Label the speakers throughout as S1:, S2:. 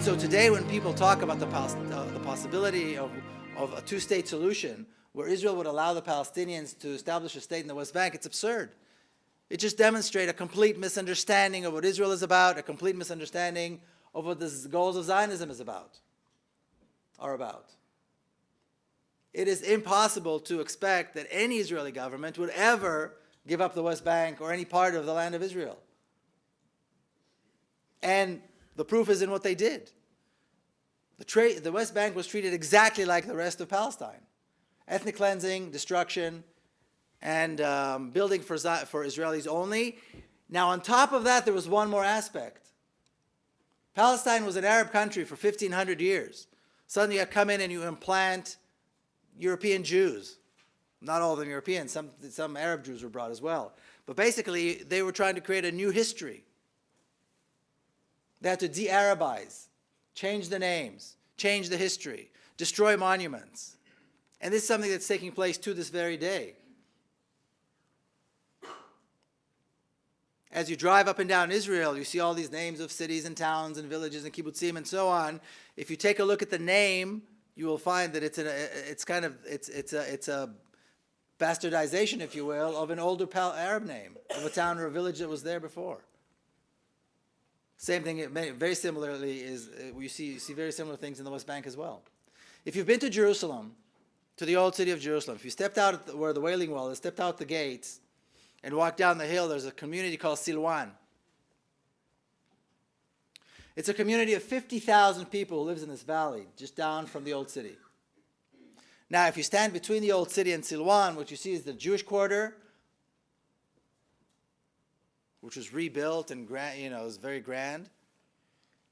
S1: so today when people talk about the possibility of a two-state solution where Israel would allow the Palestinians to establish a state in the West Bank, it's absurd. It just demonstrates a complete misunderstanding of what Israel is about, a complete misunderstanding of what the goals of Zionism are about. It is impossible to expect that any Israeli government would ever give up the West Bank or any part of the land of Israel. And the proof is in what they did. The West Bank was treated exactly like the rest of Palestine. Ethnic cleansing, destruction, and building for Israelis only. Now, on top of that, there was one more aspect. Palestine was an Arab country for 1,500 years. Suddenly you come in and you implant European Jews. Not all of them European, some Arab Jews were brought as well. But basically, they were trying to create a new history. They had to de-Arabize, change the names, change the history, destroy monuments. And this is something that's taking place to this very day. As you drive up and down Israel, you see all these names of cities and towns and villages and kibbutzim and so on. If you take a look at the name, you will find that it's a bastardization, if you will, of an older Arab name, of a town or a village that was there before. Same thing, very similarly, is you see very similar things in the West Bank as well. If you've been to Jerusalem, to the old city of Jerusalem, if you stepped out where the Wailing Wall is, stepped out the gates, and walked down the hill, there's a community called Silwan. It's a community of 50,000 people who lives in this valley, just down from the old city. Now, if you stand between the old city and Silwan, what you see is the Jewish quarter, which was rebuilt and it was very grand.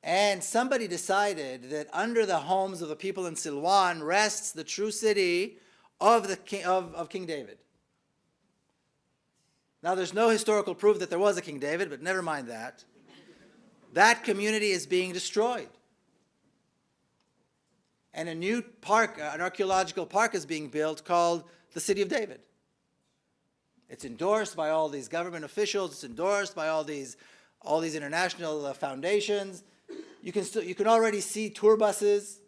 S1: And somebody decided that under the homes of the people in Silwan rests the true city of King David. Now, there's no historical proof that there was a King David, but never mind that. That community is being destroyed. And a new park, an archaeological park, is being built called the City of David. It's endorsed by all these government officials. It's endorsed by all these international foundations. You can already see tour buses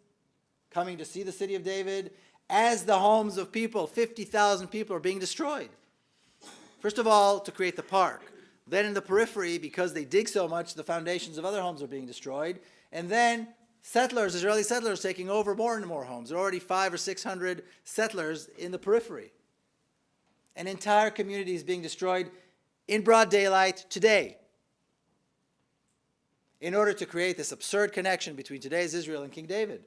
S1: coming to see the City of David as the homes of people, 50,000 people, are being destroyed. First of all, to create the park. Then in the periphery, because they dig so much, the foundations of other homes are being destroyed. And then settlers, Israeli settlers, taking over more and more homes. There are already 500 or 600 settlers in the periphery. An entire community is being destroyed in broad daylight today in order to create this absurd connection between today's Israel and King David.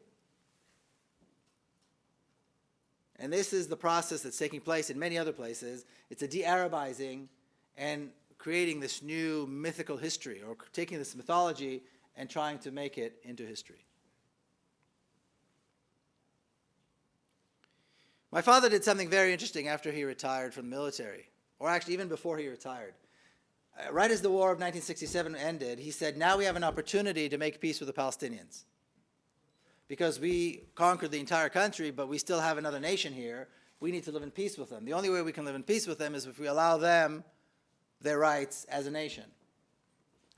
S1: And this is the process that's taking place in many other places. It's a de-Arabizing and creating this new mythical history, or taking this mythology and trying to make it into history. My father did something very interesting after he retired from the military, or actually even before he retired. Right as the war of 1967 ended, he said, now we have an opportunity to make peace with the Palestinians. Because we conquered the entire country, but we still have another nation here, we need to live in peace with them. The only way we can live in peace with them is if we allow them their rights as a nation.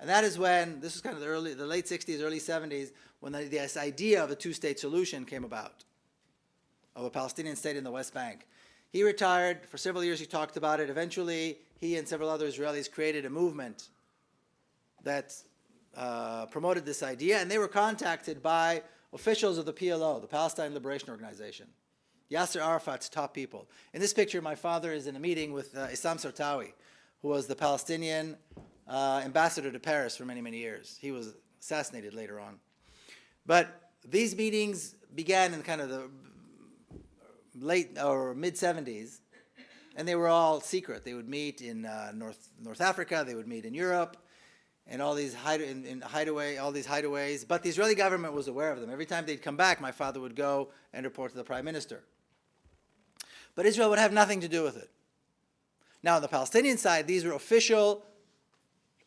S1: And that is when, this was kind of the late 60s, early 70s, when this idea of a two-state solution came about, of a Palestinian state in the West Bank. He retired. For several years he talked about it. Eventually, he and several other Israelis created a movement that promoted this idea, and they were contacted by officials of the PLO, the Palestine Liberation Organization, Yasser Arafat's top people. In this picture, my father is in a meeting with Issam Sartawi, who was the Palestinian ambassador to Paris for many, many years. He was assassinated later on. But these meetings began in kind of the late or mid-70s, and they were all secret. They would meet in North Africa, they would meet in Europe, and all these hideaways. But the Israeli government was aware of them. Every time they'd come back, my father would go and report to the prime minister. But Israel would have nothing to do with it. Now, on the Palestinian side, these were official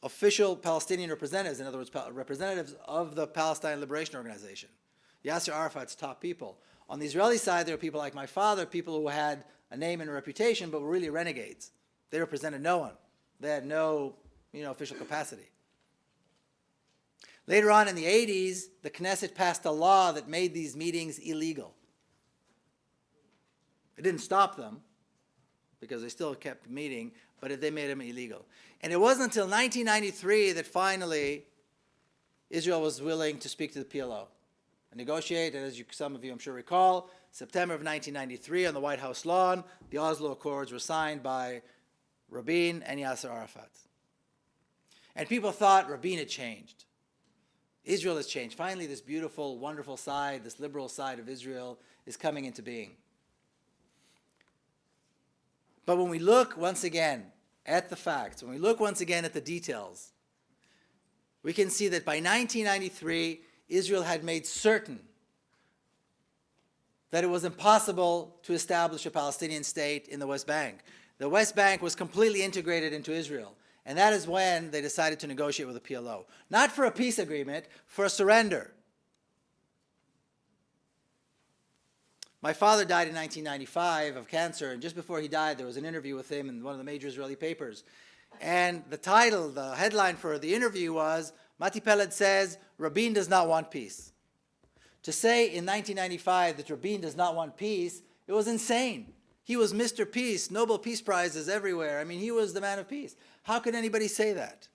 S1: Palestinian representatives, in other words, representatives of the Palestine Liberation Organization, Yasser Arafat's top people. On the Israeli side, there were people like my father, people who had a name and a reputation, but were really renegades. They represented no one. They had no, official capacity. Later on in the 80s, the Knesset passed a law that made these meetings illegal. It didn't stop them, because they still kept meeting, but they made them illegal. And it wasn't until 1993 that finally Israel was willing to speak to the PLO and negotiate. And as some of you I'm sure recall, September of 1993 on the White House lawn, the Oslo Accords were signed by Rabin and Yasser Arafat. And people thought Rabin had changed. Israel has changed. Finally, this beautiful, wonderful side, this liberal side of Israel is coming into being. But when we look once again at the facts, when we look once again at the details, we can see that by 1993, Israel had made certain that it was impossible to establish a Palestinian state in the West Bank. The West Bank was completely integrated into Israel. And that is when they decided to negotiate with the PLO. Not for a peace agreement, for a surrender. My father died in 1995 of cancer, and just before he died, there was an interview with him in one of the major Israeli papers. And the title, the headline for the interview was, Miko Peled says, Rabin does not want peace. To say in 1995 that Rabin does not want peace, it was insane. He was Mr. Peace, Nobel Peace Prizes everywhere. I mean, he was the man of peace. How could anybody say that?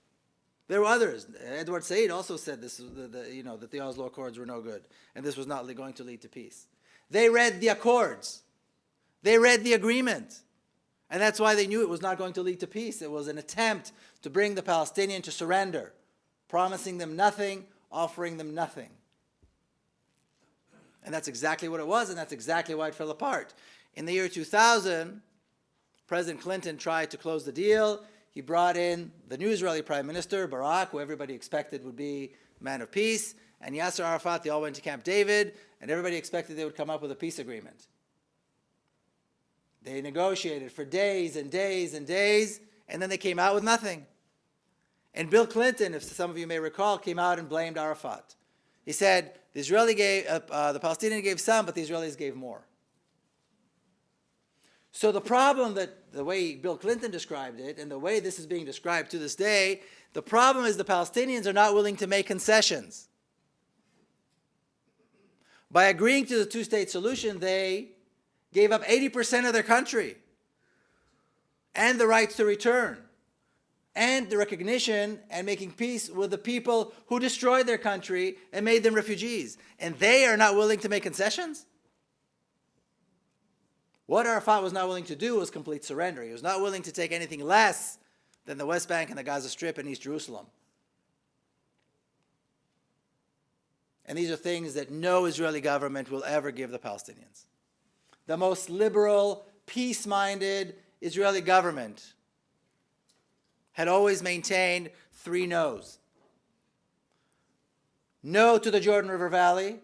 S1: There were others. Edward Said also said this, that the Oslo Accords were no good, and this was not going to lead to peace. They read the accords. They read the agreement. And that's why they knew it was not going to lead to peace. It was an attempt to bring the Palestinians to surrender, promising them nothing, offering them nothing. And that's exactly what it was, and that's exactly why it fell apart. In the year 2000, President Clinton tried to close the deal. He brought in the new Israeli Prime Minister, Barak, who everybody expected would be a man of peace, and Yasser Arafat. They all went to Camp David, and everybody expected they would come up with a peace agreement. They negotiated for days and days and days, and then they came out with nothing. And Bill Clinton, if some of you may recall, came out and blamed Arafat. He said the Palestinians gave some, but the Israelis gave more. So the problem that the way Bill Clinton described it, and the way this is being described to this day, the problem is the Palestinians are not willing to make concessions. By agreeing to the two-state solution, they gave up 80% of their country, and the rights to return, and the recognition and making peace with the people who destroyed their country and made them refugees. And they are not willing to make concessions? What Arafat was not willing to do was complete surrender. He was not willing to take anything less than the West Bank and the Gaza Strip and East Jerusalem. And these are things that no Israeli government will ever give the Palestinians. The most liberal, peace-minded Israeli government had always maintained three no's. No to the Jordan River Valley.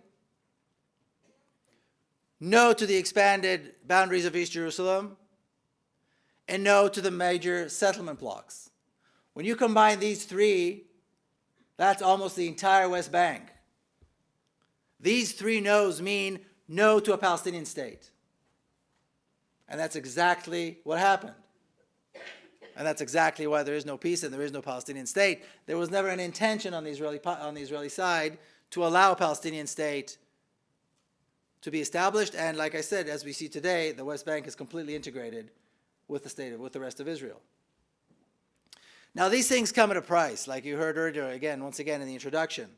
S1: No to the expanded boundaries of East Jerusalem, and no to the major settlement blocks. When you combine these three, that's almost the entire West Bank. These three no's mean no to a Palestinian state. And that's exactly what happened. And that's exactly why there is no peace and there is no Palestinian state. There was never an intention on the Israeli side to allow a Palestinian state to be established, and like I said, as we see today, the West Bank is completely integrated with the rest of Israel. Now, these things come at a price, like you heard earlier, once again in the introduction.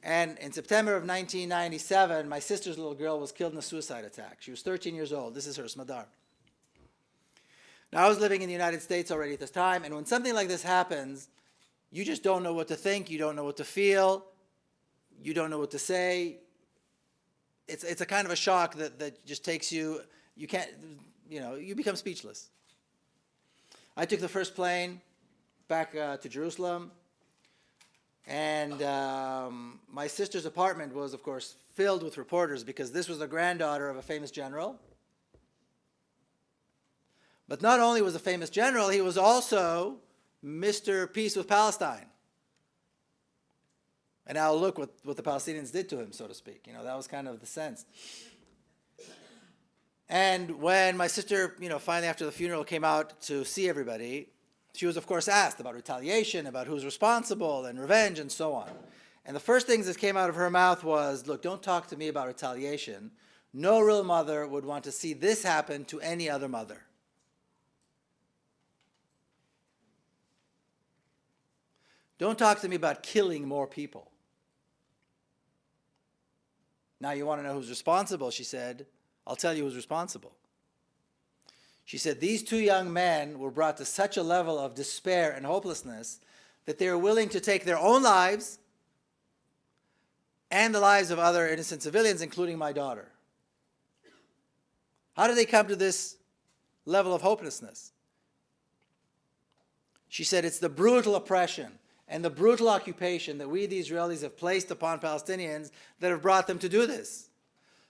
S1: And in September of 1997, my sister's little girl was killed in a suicide attack. She was 13 years old. This is her, Smadar. Now, I was living in the United States already at this time, and when something like this happens, you just don't know what to think, you don't know what to feel, you don't know what to say. It's a kind of a shock that just takes you, you become speechless. I took the first plane back to Jerusalem, and my sister's apartment was, of course, filled with reporters because this was the granddaughter of a famous general. But not only was a famous general, he was also Mr. Peace with Palestine. And now look what the Palestinians did to him, so to speak. That was kind of the sense. And when my sister, finally after the funeral came out to see everybody, she was, of course, asked about retaliation, about who's responsible, and revenge, and so on. And the first things that came out of her mouth was, look, don't talk to me about retaliation. No real mother would want to see this happen to any other mother. Don't talk to me about killing more people. Now you want to know who's responsible, she said. I'll tell you who's responsible. She said, these two young men were brought to such a level of despair and hopelessness that they were willing to take their own lives and the lives of other innocent civilians, including my daughter. How did they come to this level of hopelessness? She said, it's the brutal oppression and the brutal occupation that we, the Israelis, have placed upon Palestinians that have brought them to do this.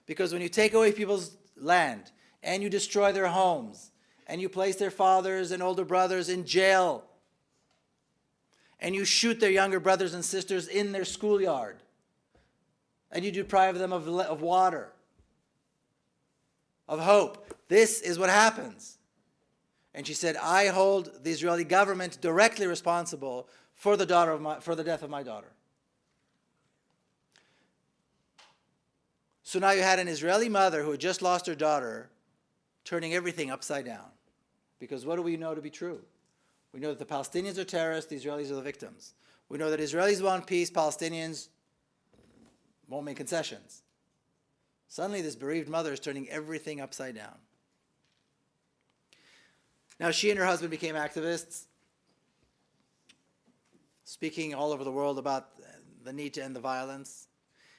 S1: Because when you take away people's land, and you destroy their homes, and you place their fathers and older brothers in jail, and you shoot their younger brothers and sisters in their schoolyard, and you deprive them of water, of hope, this is what happens. And she said, I hold the Israeli government directly responsible for the death of my daughter. So now you had an Israeli mother who had just lost her daughter turning everything upside down. Because what do we know to be true? We know that the Palestinians are terrorists, the Israelis are the victims. We know that Israelis want peace, Palestinians won't make concessions. Suddenly this bereaved mother is turning everything upside down. Now she and her husband became activists, speaking all over the world about the need to end the violence.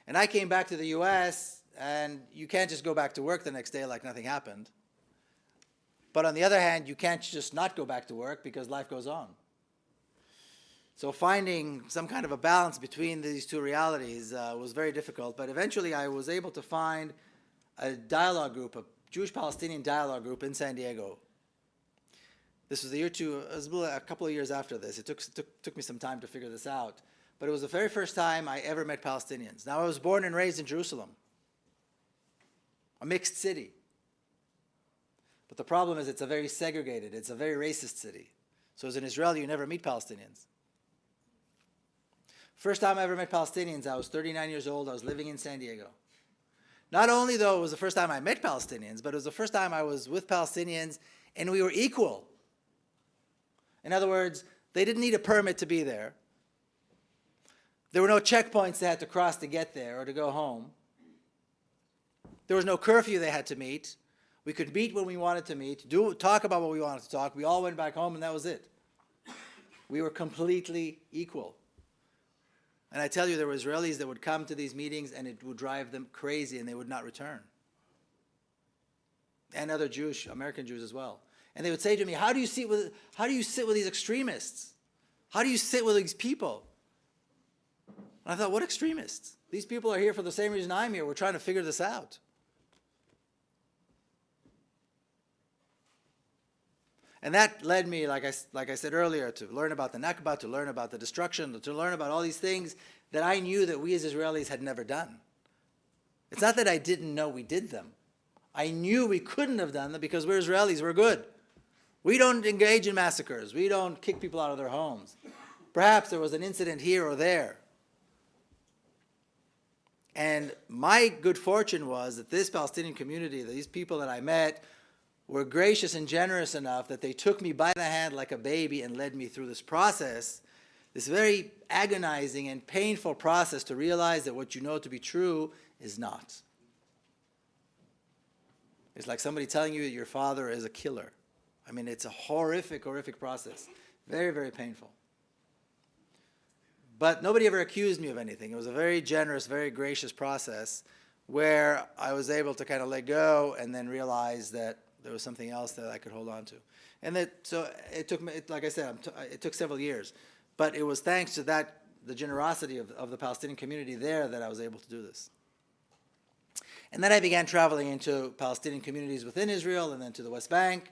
S1: And I came back to the US, and you can't just go back to work the next day like nothing happened. But on the other hand, you can't just not go back to work because life goes on. So finding some kind of a balance between these two realities was very difficult. But eventually I was able to find a dialogue group, a Jewish-Palestinian dialogue group in San Diego. This was it was a couple of years after this. It took me some time to figure this out. But it was the very first time I ever met Palestinians. Now, I was born and raised in Jerusalem, a mixed city. But the problem is it's a very segregated, it's a very racist city. So as an Israeli, you never meet Palestinians. First time I ever met Palestinians, I was 39 years old. I was living in San Diego. Not only, though, it was the first time I met Palestinians, but it was the first time I was with Palestinians and we were equal. In other words, they didn't need a permit to be there. There were no checkpoints they had to cross to get there or to go home. There was no curfew they had to meet. We could meet when we wanted to meet, talk about what we wanted to talk. We all went back home and that was it. We were completely equal. And I tell you, there were Israelis that would come to these meetings and it would drive them crazy and they would not return. And other Jewish, American Jews as well. And they would say to me, how do you sit with these extremists? How do you sit with these people? And I thought, what extremists? These people are here for the same reason I'm here. We're trying to figure this out. And that led me, like I said earlier, to learn about the Nakba, to learn about the destruction, to learn about all these things that I knew that we as Israelis had never done. It's not that I didn't know we did them. I knew we couldn't have done them because we're Israelis, we're good. We don't engage in massacres. We don't kick people out of their homes. Perhaps there was an incident here or there. And my good fortune was that this Palestinian community, these people that I met, were gracious and generous enough that they took me by the hand like a baby and led me through this process, this very agonizing and painful process to realize that what you know to be true is not. It's like somebody telling you that your father is a killer. I mean, it's a horrific, horrific process. Very, very painful. But nobody ever accused me of anything. It was a very generous, very gracious process where I was able to kind of let go and then realize that there was something else that I could hold on to. And so it took me, like I said, it took several years. But it was thanks to that, the generosity of the Palestinian community there, that I was able to do this. And then I began traveling into Palestinian communities within Israel and then to the West Bank.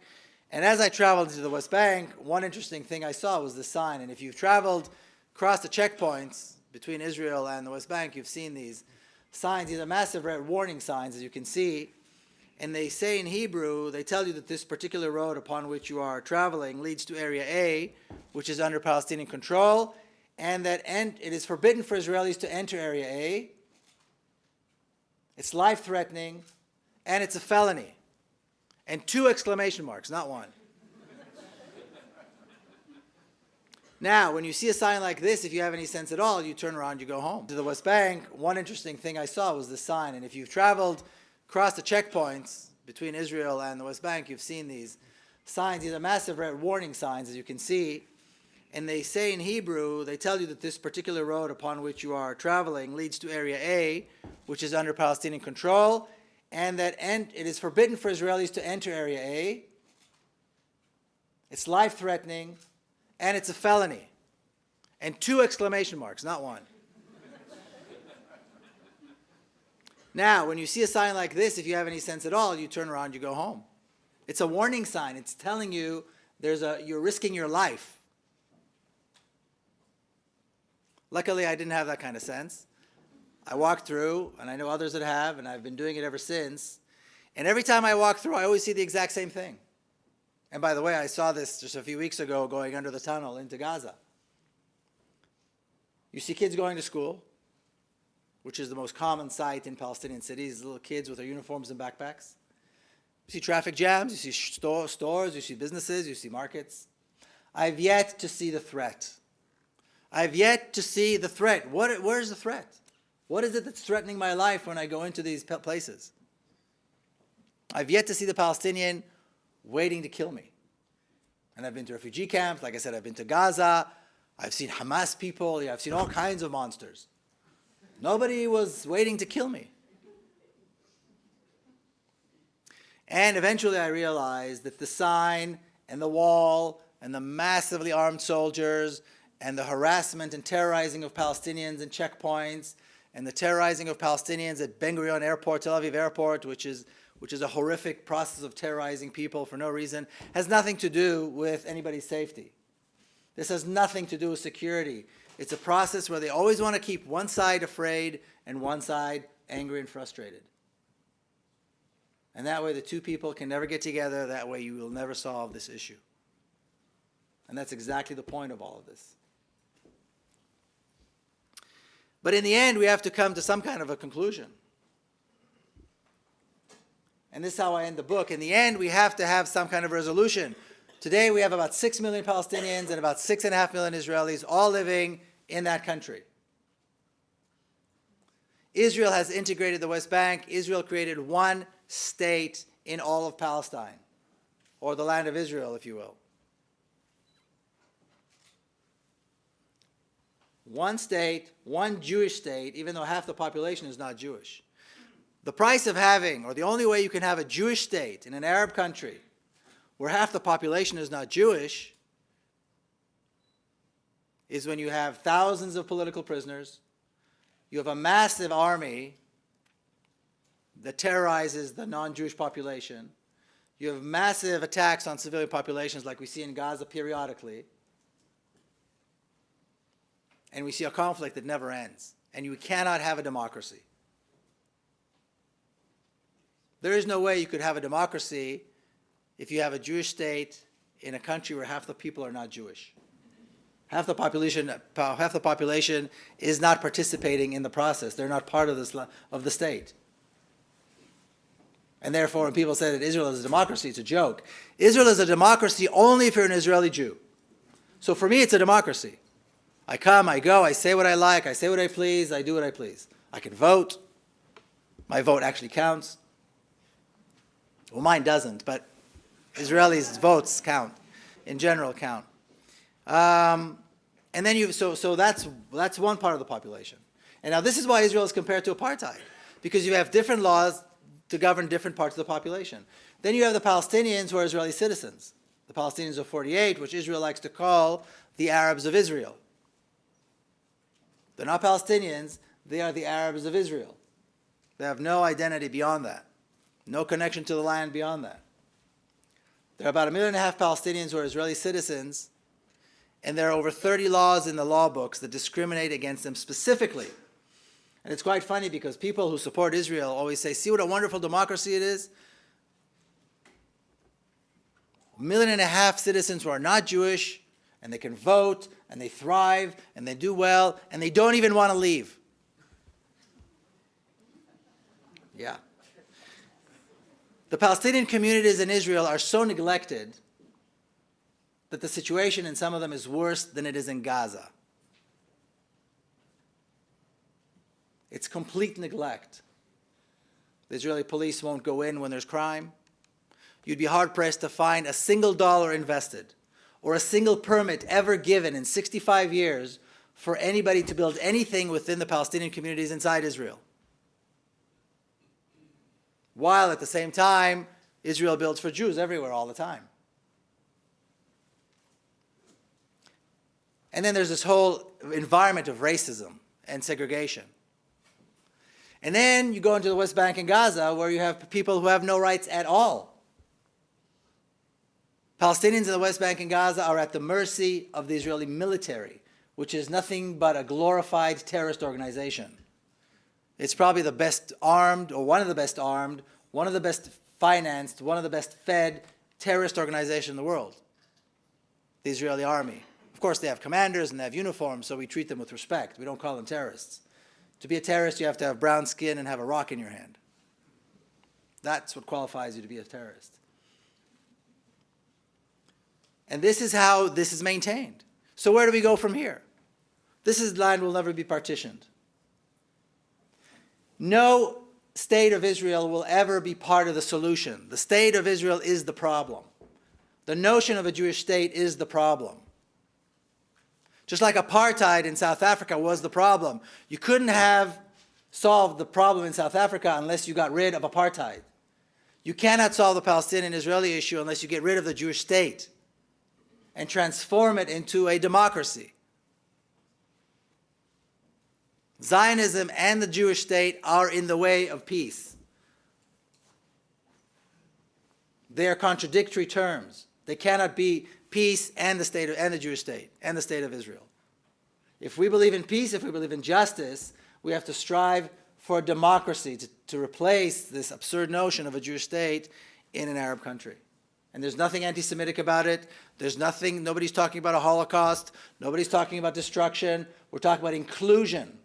S1: And as I traveled to the West Bank, one interesting thing I saw was this sign. And if you've traveled across the checkpoints between Israel and the West Bank, you've seen these signs. These are massive red warning signs, as you can see. And they say in Hebrew, they tell you that this particular road upon which you are traveling leads to Area A, which is under Palestinian control, and that it is forbidden for Israelis to enter Area A. It's life-threatening, and it's a felony. And 2 exclamation marks, not 1. Now, when you see a sign like this, if you have any sense at all, you turn around, you go home. To the West Bank, one interesting thing I saw was this sign. And if you've traveled across the checkpoints between Israel and the West Bank, you've seen these signs. These are massive red warning signs, as you can see. And they say in Hebrew, they tell you that this particular road upon which you are traveling leads to Area A, which is under Palestinian control, and that it is forbidden for Israelis to enter Area A. It's life-threatening, and it's a felony. And 2 exclamation marks, not 1. Now, when you see a sign like this, if you have any sense at all, you turn around, you go home. It's a warning sign. It's telling you you're risking your life. Luckily, I didn't have that kind of sense. I walked through, and I know others that have, and I've been doing it ever since. And every time I walk through, I always see the exact same thing. And by the way, I saw this just a few weeks ago going under the tunnel into Gaza. You see kids going to school, which is the most common sight in Palestinian cities, little kids with their uniforms and backpacks. You see traffic jams, you see stores, you see businesses, you see markets. I've yet to see the threat. I've yet to see the threat. Where's the threat? What is it that's threatening my life when I go into these places? I've yet to see the Palestinian waiting to kill me. And I've been to refugee camps. Like I said, I've been to Gaza. I've seen Hamas people. I've seen all kinds of monsters. Nobody was waiting to kill me. And eventually I realized that the sign and the wall and the massively armed soldiers and the harassment and terrorizing of Palestinians in checkpoints and the terrorizing of Palestinians at Ben Gurion Airport, Tel Aviv Airport, which is a horrific process of terrorizing people for no reason, has nothing to do with anybody's safety. This has nothing to do with security. It's a process where they always want to keep one side afraid and one side angry and frustrated. And that way the 2 people can never get together. That way you will never solve this issue. And that's exactly the point of all of this. But in the end, we have to come to some kind of a conclusion. And this is how I end the book. In the end, we have to have some kind of resolution. Today, we have about 6 million Palestinians and about 6.5 million Israelis all living in that country. Israel has integrated the West Bank. Israel created one state in all of Palestine, or the land of Israel, if you will. One state, one Jewish state, even though half the population is not Jewish. The price of having, or the only way you can have a Jewish state in an Arab country where half the population is not Jewish, is when you have thousands of political prisoners, you have a massive army that terrorizes the non-Jewish population, you have massive attacks on civilian populations like we see in Gaza periodically, and we see a conflict that never ends, and you cannot have a democracy. There is no way you could have a democracy if you have a Jewish state in a country where half the people are not Jewish. Half the population is not participating in the process. They're not part of the state. And therefore, when people say that Israel is a democracy, it's a joke. Israel is a democracy only if you're an Israeli Jew. So for me, it's a democracy. I come, I go, I say what I like, I say what I please, I do what I please. I can vote. My vote actually counts. Well, mine doesn't, but Israelis' votes count, in general count. And then so that's one part of the population. And now this is why Israel is compared to apartheid, because you have different laws to govern different parts of the population. Then you have the Palestinians who are Israeli citizens, the Palestinians of 48, which Israel likes to call the Arabs of Israel. They're not Palestinians, they are the Arabs of Israel. They have no identity beyond that, no connection to the land beyond that. There are about 1.5 million Palestinians who are Israeli citizens, and there are over 30 laws in the law books that discriminate against them specifically. And it's quite funny because people who support Israel always say, see what a wonderful democracy it is? 1.5 million citizens who are not Jewish, and they can vote, and they thrive, and they do well, and they don't even want to leave. Yeah. The Palestinian communities in Israel are so neglected that the situation in some of them is worse than it is in Gaza. It's complete neglect. The Israeli police won't go in when there's crime. You'd be hard-pressed to find a single dollar invested or a single permit ever given in 65 years for anybody to build anything within the Palestinian communities inside Israel. While at the same time, Israel builds for Jews everywhere all the time. And then there's this whole environment of racism and segregation. And then you go into the West Bank and Gaza, where you have people who have no rights at all. Palestinians in the West Bank and Gaza are at the mercy of the Israeli military, which is nothing but a glorified terrorist organization. It's probably the best armed, or one of the best armed, one of the best financed, one of the best fed terrorist organization in the world, the Israeli army. Of course, they have commanders and they have uniforms, so we treat them with respect. We don't call them terrorists. To be a terrorist, you have to have brown skin and have a rock in your hand. That's what qualifies you to be a terrorist. And this is how this is maintained. So where do we go from here? This land will never be partitioned. No state of Israel will ever be part of the solution. The state of Israel is the problem. The notion of a Jewish state is the problem. Just like apartheid in South Africa was the problem. You couldn't have solved the problem in South Africa unless you got rid of apartheid. You cannot solve the Palestinian-Israeli issue unless you get rid of the Jewish state and transform it into a democracy. Zionism and the Jewish state are in the way of peace. They are contradictory terms. They cannot be peace and the Jewish state and the state of Israel. If we believe in peace, if we believe in justice, we have to strive for democracy to replace this absurd notion of a Jewish state in an Arab country. And there's nothing anti-Semitic about it. Nobody's talking about a Holocaust. Nobody's talking about destruction. We're talking about inclusion,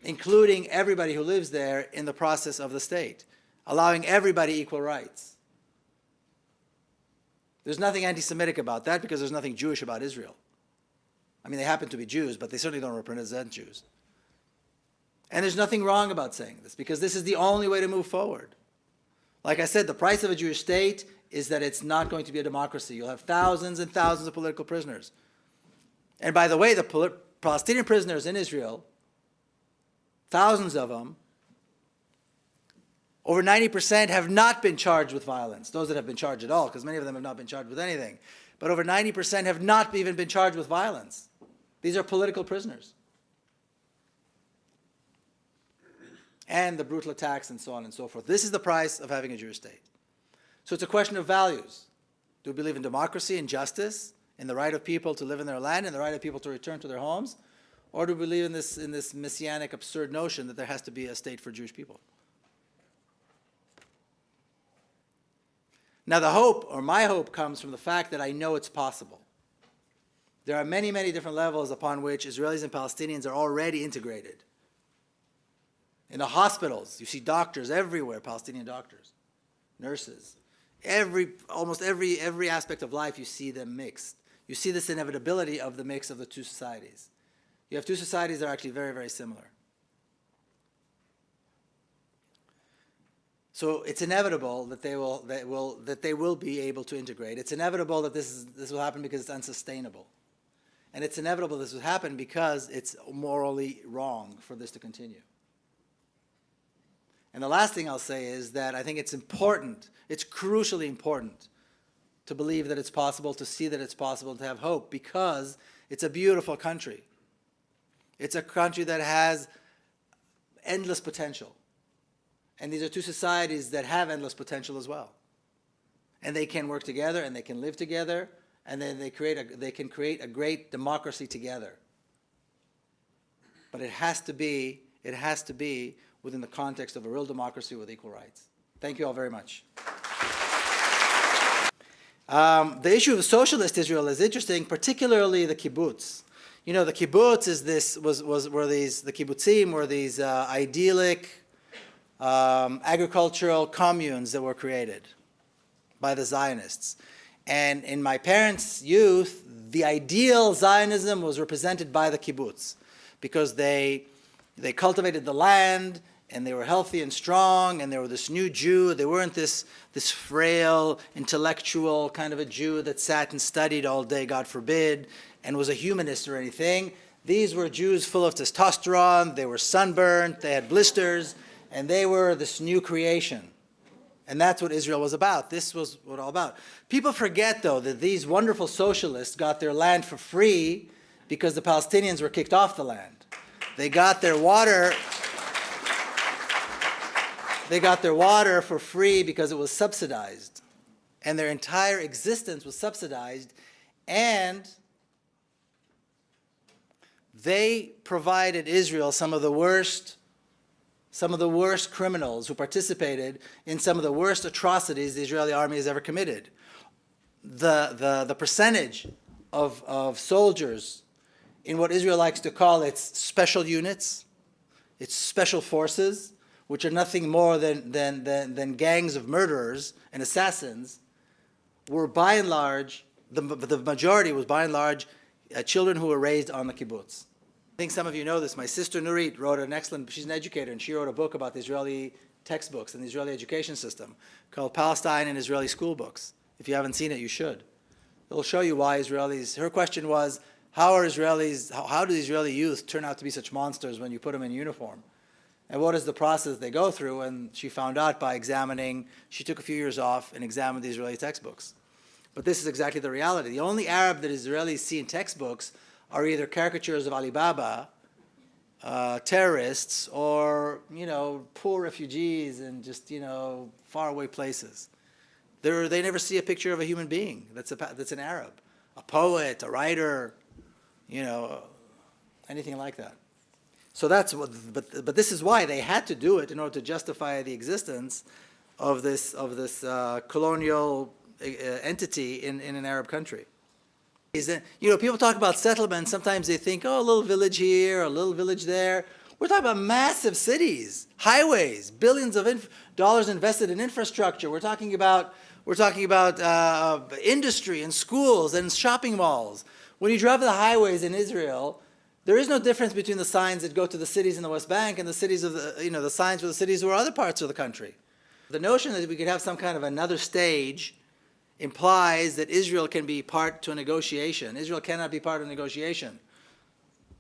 S1: including everybody who lives there in the process of the state, allowing everybody equal rights. There's nothing anti-Semitic about that because there's nothing Jewish about Israel. I mean, they happen to be Jews, but they certainly don't represent Jews. And there's nothing wrong about saying this because this is the only way to move forward. Like I said, the price of a Jewish state is that it's not going to be a democracy. You'll have thousands and thousands of political prisoners. And by the way, the Palestinian prisoners in Israel, thousands of them, over 90% have not been charged with violence. Those that have been charged at all, because many of them have not been charged with anything. But over 90% have not even been charged with violence. These are political prisoners. And the brutal attacks and so on and so forth. This is the price of having a Jewish state. So it's a question of values. Do we believe in democracy and justice, in the right of people to live in their land, and the right of people to return to their homes? Or do we believe in this messianic, absurd notion that there has to be a state for Jewish people? Now the hope, or my hope, comes from the fact that I know it's possible. There are many, many different levels upon which Israelis and Palestinians are already integrated. In the hospitals, you see doctors everywhere, Palestinian doctors, nurses. Almost every aspect of life, you see them mixed. You see this inevitability of the mix of the two societies. You have two societies that are actually very, very similar. So it's inevitable that they will be able to integrate. It's inevitable that this will happen because it's unsustainable. And it's inevitable this will happen because it's morally wrong for this to continue. And the last thing I'll say is that I think it's important, it's crucially important to believe that it's possible, to see that it's possible, to have hope, because it's a beautiful country. It's a country that has endless potential. And these are two societies that have endless potential as well. And they can work together, and they can live together, and then they can create a great democracy together. But it has to be within the context of a real democracy with equal rights. Thank you all very much. The issue of socialist Israel is interesting, particularly the kibbutz. You know, the kibbutz is the kibbutzim were these idyllic agricultural communes that were created by the Zionists. And in my parents' youth, the ideal Zionism was represented by the kibbutz because they cultivated the land, and they were healthy and strong, and they were this new Jew. They weren't this frail, intellectual kind of a Jew that sat and studied all day, God forbid, and was a humanist or anything. These were Jews full of testosterone. They were sunburnt. They had blisters, and they were this new creation. And that's what Israel was about. This was what all about. People forget, though, that these wonderful socialists got their land for free because the Palestinians were kicked off the land. They got their water. They got their water for free because it was subsidized. And their entire existence was subsidized. And they provided Israel some of the worst criminals who participated in some of the worst atrocities the Israeli army has ever committed. The percentage of soldiers in what Israel likes to call its special units, its special forces, which are nothing more than gangs of murderers and assassins, were by and large, the majority was by and large children who were raised on the kibbutz. I think some of you know this. My sister Nurit wrote an excellent, she's an educator, and she wrote a book about the Israeli textbooks and the Israeli education system called Palestine and Israeli Schoolbooks. If you haven't seen it, you should. It'll show you why Israelis, her question was, how do the Israeli youth turn out to be such monsters when you put them in uniform? And what is the process they go through? And she found out by examining, she took a few years off and examined the Israeli textbooks. But this is exactly the reality. The only Arab that Israelis see in textbooks are either caricatures of Alibaba, terrorists, or, poor refugees in just, faraway places. They never see a picture of a human being that's an Arab, a poet, a writer, anything like that. So that's what, but this is why they had to do it in order to justify the existence of this colonial entity in an Arab country. Is that, people talk about settlement. Sometimes they think, oh, a little village here, a little village there. We're talking about massive cities, highways, billions of dollars invested in infrastructure. We're talking about industry and schools and shopping malls. When you drive the highways in Israel, there is no difference between the signs that go to the cities in the West Bank and the cities of the signs for the cities who are other parts of the country. The notion that we could have some kind of another stage implies that Israel can be part to a negotiation. Israel cannot be part of a negotiation.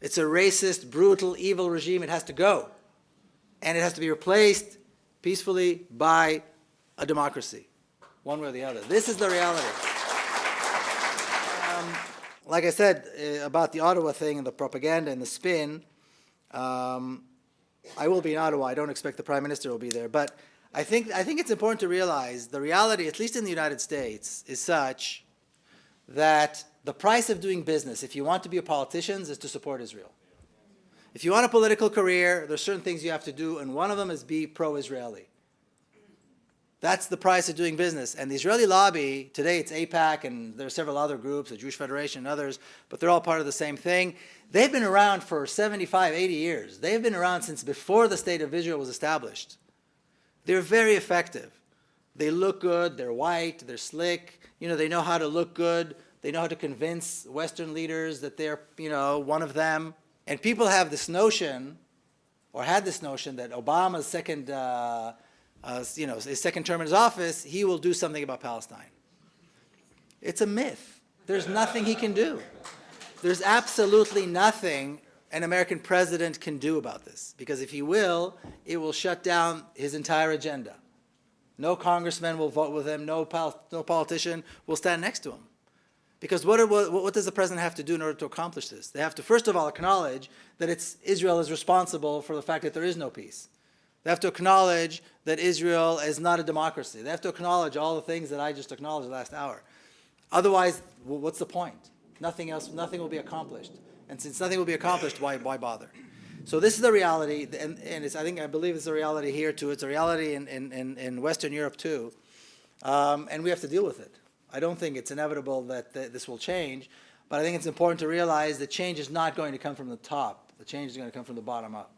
S1: It's a racist, brutal, evil regime. It has to go. And it has to be replaced peacefully by a democracy, one way or the other. This is the reality. Like I said about the Ottawa thing and the propaganda and the spin, I will be in Ottawa. I don't expect the Prime Minister will be there. But I think it's important to realize the reality, at least in the United States, is such that the price of doing business, if you want to be a politician, is to support Israel. If you want a political career, there's certain things you have to do, and one of them is be pro-Israeli. That's the price of doing business. And the Israeli lobby, today it's AIPAC, and there are several other groups, the Jewish Federation and others, but they're all part of the same thing. They've been around for 75, 80 years. They've been around since before the State of Israel was established. They're very effective. They look good, they're white, they're slick, they know how to look good, they know how to convince Western leaders that they're, one of them. And people have this notion, or had this notion, that Obama's his second term in his office, he will do something about Palestine. It's a myth. There's nothing he can do. There's absolutely nothing an American president can do about this, because if he will, it will shut down his entire agenda. No congressman will vote with him, no politician will stand next to him. Because what does the president have to do in order to accomplish this? They have to, first of all, acknowledge that Israel is responsible for the fact that there is no peace. They have to acknowledge that Israel is not a democracy. They have to acknowledge all the things that I just acknowledged last hour. Otherwise, what's the point? Nothing will be accomplished. And since nothing will be accomplished, why bother? So this is the reality, and I believe it's a reality here too. It's a reality in Western Europe too, and we have to deal with it. I don't think it's inevitable that this will change, but I think it's important to realize that change is not going to come from the top. The change is going to come from the bottom up.